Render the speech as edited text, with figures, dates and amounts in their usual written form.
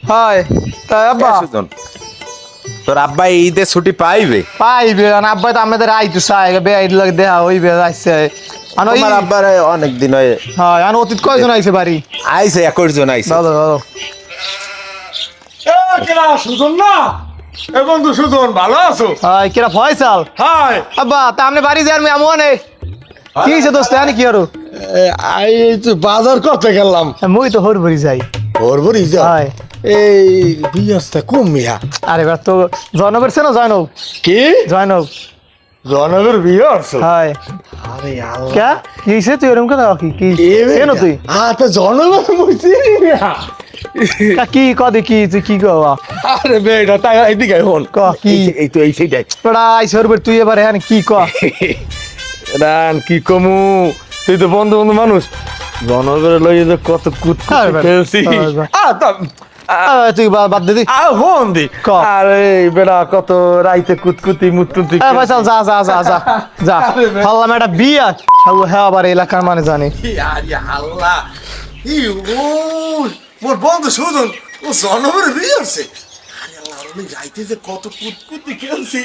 হয় তাই আব্বা সুজন তোর আব্বা ঈদে ছুটি পাইবে? পাইবে না আব্বা তো আমাদের আইতে চাই বেআইন লাগে দেখা হইবে আইছে আনো তোমার আব্বার অনেক দিন হয়ে হয় আনো অতীত কয়জন আইছে বাড়ি আইছে 21 জন আইছে। দাদা দাদা কেনা সুজন না এ বন্ধু সুজন ভালো আছো? হয় কিরা ফয়সাল হাই আব্বা তা আপনি বাড়ি যান আমি আমো নে কি হইছে দোস্ত আনি কি আরো আই তো বাজার করতে গেলাম মুই তো হরবরি যাই ভরভরি যা হয় এই বিয়াসটা কম মিয়া আরে এবার তো জয়নবের চেনো জয়নব কি জয়নব জনগর বিয়াস হয় আরে আল্লাহ কে কি হইছে তুই এরকম কথা কি কি চেনো তুই তো জনগর মুছি মিয়া কি কদি কি তুই কি কওয়া আরে বেটা তাই এদিকে হন ক কি এই তো এই সেইটাই তোরা আইছে হরবর তুই এবার হ্যাঁ কি ক রান কি কমু তুই তো বন্ধু বন্ধু মানুষ জনগরের লইয়ে যে কত কুতকুত আরে বেটা, খেলছি আরে বেটা। তুই বাদ দে দি হন দি ক। আরে বেড়া কত রাইতে কুতকুতি মুতকুতি ফয়সাল যা যা যা যা যা হাল্লাম একটা বিয়া হ্যাঁ আবার এলাকার মানে জানি আরে আল্লাহ ই ও মোর বন্ধু সুজন ও জনগরের বিয়ে আছে আরে আল্লাহ রাইতে যে কত কুতকুতি খেলছি